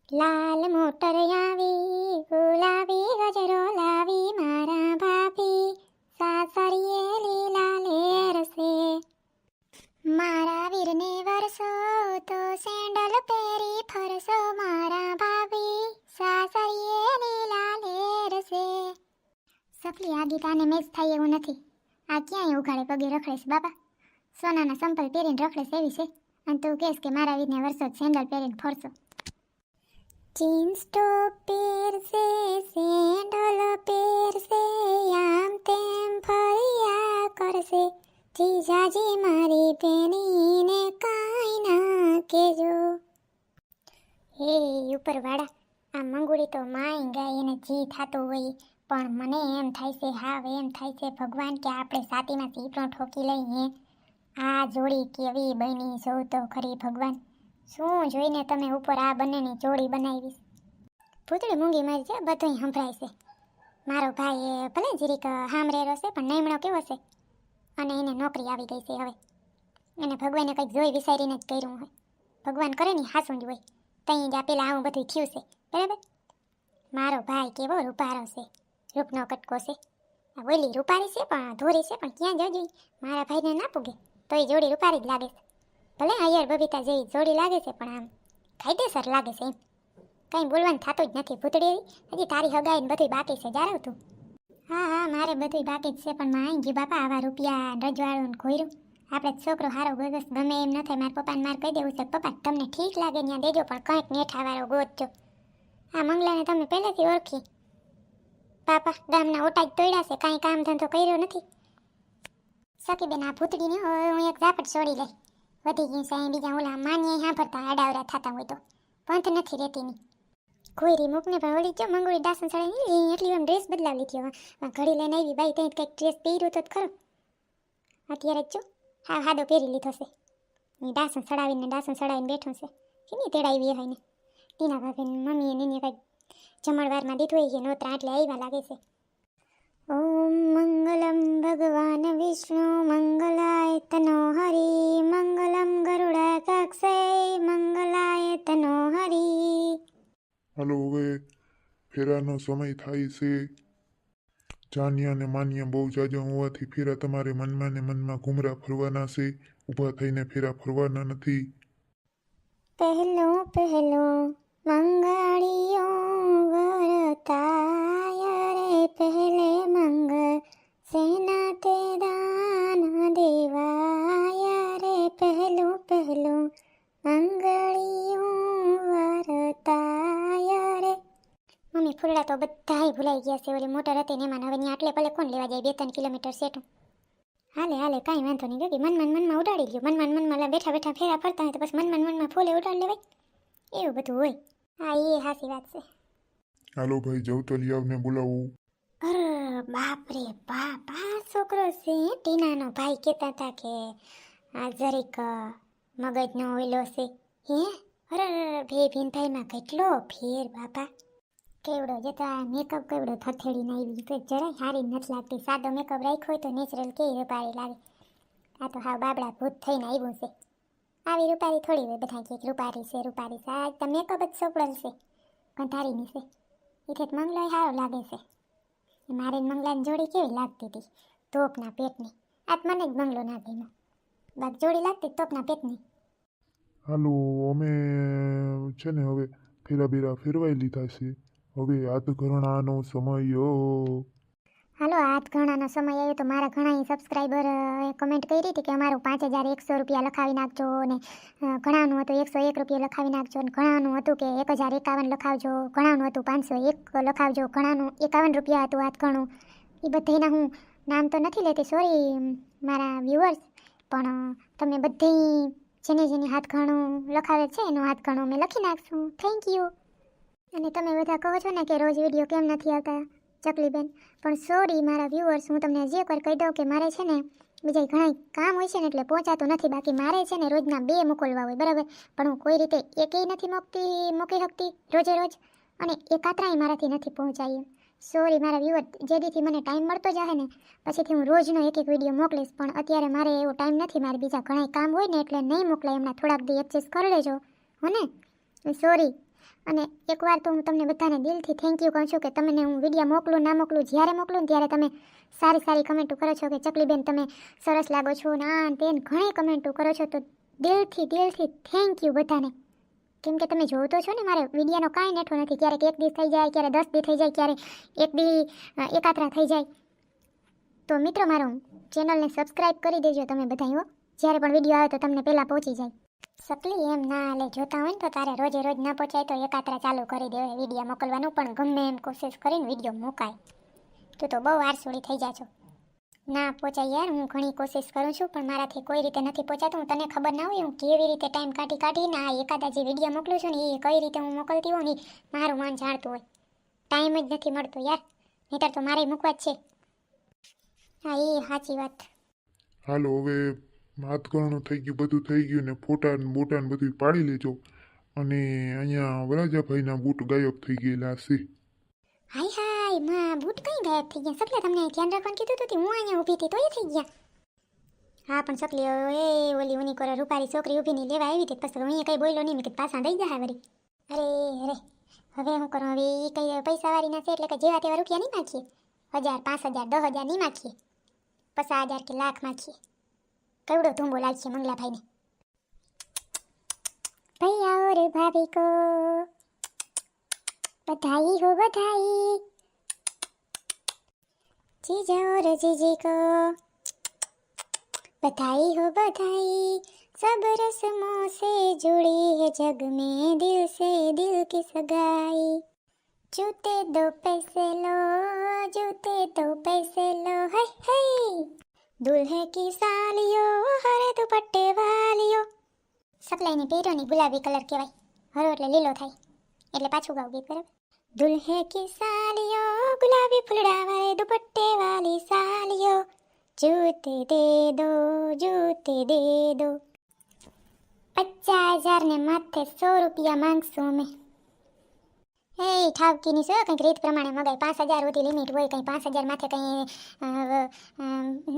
લાલ motor આવી ગુલાબી ગજરો લાવી મારા ભાભી સાસરીએ લીલા લેરસે મારા વીરને વરસો તો સેન્ડલ પહેરી ફરસો મારા ભાભી સાસરીએ લીલા લેરસે સપલી આ ગીત આને મેચ થાય એવું નથી. આ ક્યાંય ઉઘાડે પગે રખડેશ બાપા. સોનાના સંપલ પહેરીને રખડેશ એવી છે અને તું કહેશ કે મારા વીરને વરસો સેન્ડલ પહેરીને ફરશો. જીન્સ ટોપ પહેરશે સેન્ડલ પહેરશે આમ તેમ ફર્યા કરશે જીજાજી મારી બેનીને કાંઈ ના કહેજો. હે ઉપરવાળા, આ મંગુડી તો માઈ ગાય એને જી થતું હોય, પણ મને એમ થાય છે હાવ એમ થાય છે ભગવાન કે આપણે સાતીમાં સીપડો ઠોકી લઈએ. આ જોડી કેવી બની જોઉં તો ખરી ભગવાન. શું જોઈને તમે ઉપર આ બંનેની જોડી બનાવી? ભૂતળી મૂંગી મારી છે બધું સંભળાય છે. મારો ભાઈ એ ભલે જીરીક હામરેરો છે પણ નૈમણો કેવો છે, અને એને નોકરી આવી ગઈ છે. હવે એને ભગવાને કંઈક જોઈ વિચારીને જ કર્યું હોય. ભગવાન કરે ને હાસું જ હોય. ત્યાં જ આ પેલા આવું બધું થયું છે બરાબર. મારો ભાઈ કેવો રૂપારો છે, રૂપનો કટકો છે. આ ઓલી રૂપારી છે પણ ધોરી છે પણ ક્યાં જજો મારા ભાઈને ના પૂગે તો એ જોડી રૂપારી જ લાગે છે. ભલે અયર બબીતા જેવી જોડી લાગે છે પણ આમ કાયદેસર લાગે છે. એમ કંઈ બોલવાનું થતું જ નથી. ભૂતળી હજી તારી હગાઈને બધું બાકી છે જાણવ તું. હા હા મારે બધું બાકી જ છે પણ માં આવી ગયું બાપા. આવા રૂપિયા રજવાડું ને ખોયરું. આપણે છોકરો હારો ગોગસ ગમે એમ ન થાય. મારા પપ્પાને મારે કહી દેવું છે પપ્પા તમને ઠીક લાગે ત્યાં દેજો પણ કંઈક નેઠાવાળો ગોતજો. આ મંગલાને તમે પહેલેથી ઓળખી? પાપા ગામના ઓટા જ તોડ્યા છે, કાંઈ કામ ધંધો કર્યો નથી. સકી બેન આ ભૂતળીને હું એક ઝાપટ છોડી લઈ. વધી ગયું છે બીજા ઓલા માન્ય સાંભળતા આડાવરા થતા હોય તો પંથ નથી રહેતી ની. ખોયરી મૂકને પણ ઓળી જો મંગોળી ડાસન ચડાવી એટલી આમ ડ્રેસ બદલાવી લીધી. હવે ઘડી લઈને આવી બાઈ ત્યાં કંઈક ડ્રેસ પહેર્યું તો જ ખરો. અત્યારે જ જો હા હાદો પહેરી લીધો છે. એ ડાસન ચડાવીને બેઠું છે. કેની તેડાવી હોય ને ટીના ભાભીને મમ્મીએ નીને કંઈક જમણવારમાં દીધું હોય કે નોતરા એટલે આવ્યા લાગે છે. ઓમ મંગલમ ભગવાન વિષ્ણુ મંગલાય તનો હરિ મંગલમ ગરુડા કક્ષે મંગલાય તનો હરિ. હાલો હવે ફેરાનો સમય થાય છે. જાન્યા ને માન્યા બહુ જાજા હોવાથી ફેરા તમારે મનમાં ને મનમાં ઘૂમરા ફરવાના છે. ઊભા થઈને ફેરા ફરવાના નથી. પહેલો મંગળીઓ વરતાય રે પહેલે મંગળ સેના તે દાન દેવાય રે પહેલો મંગળીઓ વરતાય રે. મમ્મી ફૂલડા તો બધાય ભૂલાઈ ગયા છે. ઓલી મોટર હતી ને એમાં હવે ત્યાં આટલે ભલે કોણ લેવા જાય 2-3 કિલોમીટર સેટું. હાલે કાંઈ વાંધો નહીં ગયો. મનમાં ઉડાડી લ્યો. મનમાં બેઠા ફેરા ફરતા હોય તો પછી મનમાં ફૂલે ઉડાડી લેવાય. એવું બધું હોય. હા એ હાસી વાત છે. હાલો ભાઈ જવતલિયાવને બોલાવું. અરે બાપરે બાપ, આ છોકરો છે ટીનાનો ભાઈ. કહેતા હતા કે આ જરીક મગજનો ઓઈલો છે. હે અરે બે ભીનભાઈમાં કેટલો ફેર બાપા. કેવડો જતા મેકઅપ કેવડો થથેડીને આવી તો જરાય સારી નથી લાગતી. સાદો મેકઅપ રાખ્યો હોય તો નેચરલ કેવી રૂપારી લાગે. આ તો હાવ બાબડા ભૂત થઈને આવ્યું છે. આવી રૂપારી થોડી હોય. બધા કે રૂપારી છે આજ તો મેકઅપ જ સોપડલ છે કંધારીની છે. એટલે મંગલો સારો લાગે છે. મારે મંગલાની જોડી કેવી લાગતી હતી તોપના પેટની. આજ મને જ મંગલો ના ગમ્યો. બાક જોડી લાગતી તોપના પેટની. હાલો અમે છે ને હવે ફેરા બેરા ફેરવાઈ લીધા છે. હવે હાથઘરણાનો સમય. હાલો હાથ ઘણાનો સમય આવ્યો તો મારા ઘણા સબસ્ક્રાઈબર કમેન્ટ કરી હતી કે અમારું 5100 રૂપિયા લખાવી નાખજો ને ઘણાનું હતું 101 રૂપિયા લખાવી નાખજો ને ઘણાનું હતું કે 1051 લખાવજો, ઘણાનું હતું 501 લખાવજો, ઘણાનું 51 રૂપિયા હતું હાથ ઘણું. એ બધાના હું નામ તો નથી લેતી, સોરી મારા વ્યુઅર્સ, પણ તમે બધી જેની હાથ ઘણું લખાવે છે એનું હાથ ઘણું મેં લખી નાખશું. Thank you. અને તમે બધા કહો છો ને કે રોજ વિડીયો કેમ નથી આવતા ચકલીબેન, પણ સોરી મારા વ્યુઅર્સ, હું તમને હજી એકવાર કહી દઉં કે મારે છે ને બીજા ઘણા કામ હોય છે ને એટલે પહોંચાતું નથી. બાકી મારે છે ને રોજના 2 મોકલવા હોય બરાબર, પણ હું કોઈ રીતે એકેય નથી મૂકી શકતી રોજે રોજ, અને એકાત્રાય મારાથી નથી પહોંચાય. સોરી મારા વ્યુઅર, જે દીથી મને ટાઈમ મળતો જાય ને પછીથી હું રોજનો એક વિડીયો મોકલીશ, પણ અત્યારે મારે એવો ટાઈમ નથી. મારે બીજા ઘણા કામ હોય ને એટલે નહીં મોકલાય. એમના થોડાક દી એડજસ્ટ કરી લેજો હો ને. સોરી અને એકવાર તો હું તમને બધાને દિલથી થેન્ક યુ કહું છું કે તમને હું વિડીયો મોકલું ના મોકલું, જ્યારે મોકલું ને ત્યારે તમે સારી સારી કમેન્ટો કરો છો કે ચકલીબેન તમે સરસ લાગો છો ને આ ને તે ને ઘણી કમેન્ટો કરો છો. તો દિલથી થેન્ક યુ બધાને. કેમ કે તમે જોવો તો છો ને મારે વિડીયોનો કાંઈ નેઠો નથી. ક્યારેક 1 દિવસ થઈ જાય, ક્યારેક 10 દિવસ થઈ જાય, ક્યારેક 1 દી એકાત્રા થઈ જાય. તો મિત્રો મારો ચેનલને સબસ્ક્રાઈબ કરી દેજો તમે બધા હો. જ્યારે પણ વિડીયો આવે તો તમને પહેલાં પહોંચી જાય. સકલી એમ ના હાલે, જોતા હોય ને તો તારે રોજે રોજ ના પહોંચાય તો એકાત્રા ચાલુ કરી દેવાય વિડીયો મોકલવાનું, પણ ગમે એમ કોશિશ કરીને વિડીયો મુકાય. તું તો બહુ આરસુડી થઈ જા છો. ના પહોંચાય યાર, હું ઘણી કોશિશ કરું છું પણ મારાથી કોઈ રીતે નથી પહોંચાતું. હું તને ખબર ના હોય હું કેવી રીતે ટાઈમ કાઢીને આ એકાદા જે વિડીયો મોકલું છું ને એ કઈ રીતે હું મોકલતી હોઉં ને મારું મન જાણતું હોય. ટાઈમ જ નથી મળતો યાર, નહીતર તો મારે મૂકવા જ છે. હા એ સાચી વાત. હાલો હવે હાથગણું થઈ ગયું, બધું થઈ ગયું ને ફોટા ને બોટા ને બધું પાડી લેજો. અને અહીંયા વરાજાભાઈના બૂટ ગાયબ થઈ ગયેલા છે. હાય માં બૂટ કઈ ગાયબ થઈ ગયા? સકલે તમને ધ્યાન રાખવાનું કીધું હતું હું અહીંયા ઊભી હતી તો એ થઈ ગયા. હા પણ સકલી એ ઓલી ઉની કોરા રૂપારી છોકરી ઊભીને લેવા આવી હતી પછી હું કઈ બોલ્યો નહીં, મેં કીધું પાછા દઈ જાય વળી. અરે હવે હું કરું? હવે એ કઈ પૈસાવાળી ના છે એટલે કે જેવા તેવા રૂપિયા નહીં નાખીએ. 1000 5000 10,000 નહીં નાખીએ, 50,000 કે લાખ નાખીએ. કેવડો ધૂંબો લાગશે મંગલાભાઈને. ભૈયા और भाभी को बधाई हो बधाई, जीजा और जीजी को बधाई हो बधाई, सब रस्मों से जुड़ी है जग में दिल से दिल की सगाई. जूते दो पैसे लो, जूते दो पैसे लो, है दुल्हे की सालियों हरे दुपट्टे वालियों. સકલાઈની પેરોની ગુલાબી કલર કહેવાય, હરો એટલે લીલો થાય એટલે પાછું ગાવ ગીત બરાબર. દુલ્હે કી સાલિયો ગુલાબી ફૂલડા વાળે દુપટ્ટે વાલી સાલિયો, જૂતે દે દો જૂતે દે દો. 50,000 ને માથે 100 રૂપિયા માંગશું અમે. એ ઠાવકીની છે કંઈક રીત પ્રમાણે મગાય. 5,000 સુધી લિમિટ હોય, કંઈ 5,000 માથે કંઈ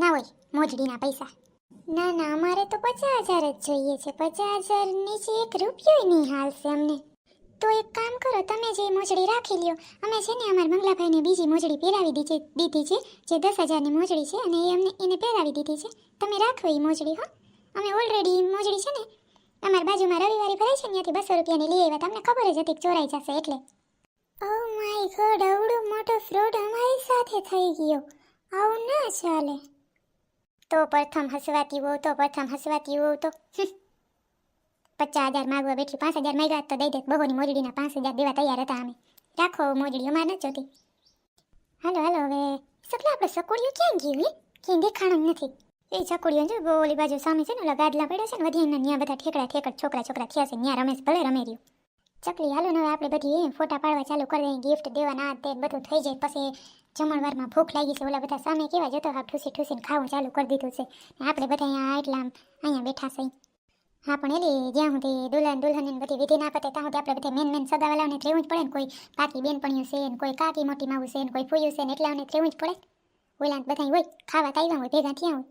ના હોય મોજડીના પૈસા. ના ના અમારે તો 50,000 જ જોઈએ છે. 50,000 નીચે 1 રૂપિયો નહીં હાલશે અમને. તો એક કામ કરો, તમે જે મોજડી રાખી લ્યો. અમે છે ને અમારા મંગલાભાઈને બીજી મોજડી પહેરાવી દીધી છે જે 10,000ની મોજડી છે અને એ અમને એને પહેરાવી દીધી છે. તમે રાખો એ મોજડી. હો અમે ઓલરેડી મોજડી છે ને અમારી બાજુમાં રવિવારે ભરાય છે ને ત્યાંથી 200 રૂપિયાની લઈ આવ્યા. તમને ખબર જ હતી કે ચોરાઈ જશે એટલે. ઓ માય ગોડ, આવડો મોટો ફ્રોડ અમારી સાથે થઈ ગયો. આવું ના ચાલે. તો પ્રથમ હસવાતી હોવ તો 50,000 માગવા બેઠી. 5,000 માગ્યા તો દઈ દે. બહોની મોજડીના 5,000 દેવા તૈયાર હતા અમે. રાખો મોજડી, અમારે નથી જોતી. હાલો હવે સકલા આપણે સકોડીઓ ક્યાં ગયું? ક્યાંય દેખાણું નથી. એ ચકુડીઓ જો ઓલી બાજુ સામે છે ને ઓલા ગાદલા પડ્યા છે ને વધીને ત્યાં બધા ઠેકડા છોકરા થયા છે. ત્યાં રમેશ ભલે રમે રહ્યું. ચકલી હાલો ને હવે આપણે બધી ફોટા પાડવા ચાલુ કરી દઈએ, ગિફ્ટ દેવાના તે બધું થઈ જાય. પછી જમણવારમાં ભૂખ લાગી છે. ઓલા બધા સામે કેવા જતો હા ઠૂસીને ખાવું ચાલુ કરી દીધું છે. આપણે બધા અહીંયા બેઠા છે. હા પણ એલી જ્યાં સુધી દુલ્હન બધી વિધિ ના પતે ત્યાં સુધી આપણે બધા મેન સગાવાલાઓને રહેવું જ પડે ને. કોઈ કાકી બેનપણીઓ છે ને કોઈ કાકી મોટી માવું છે ને કોઈ ફૂયું છે ને એટલાઓને રહેવું જ પડે. ઓલા બધા હોય ખાવા આવ્યા હોય ભેગા થયા હોય.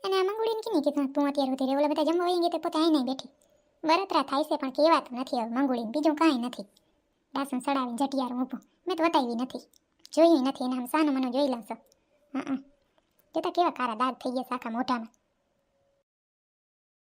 અને આ મંગુડીને કીની કીધું તું અત્યારે સુધી ઓલા બધા જમવા વહી ગયા તો પોતે અહીં નહીં બેઠી. બરતરા થાય છે પણ કહેવાતું નથી હવે મંગુડીને. બીજું કાંઈ નથી. ડાસણ સડાવીને જટિયાર ઊભું મેં તો બતાવી નથી, જોયું નથી. એને આમ સાનું મને જોઈ લઉં છું. કેતા કેવા કારા દાગ થઈ ગયા આખા મોઢામાં.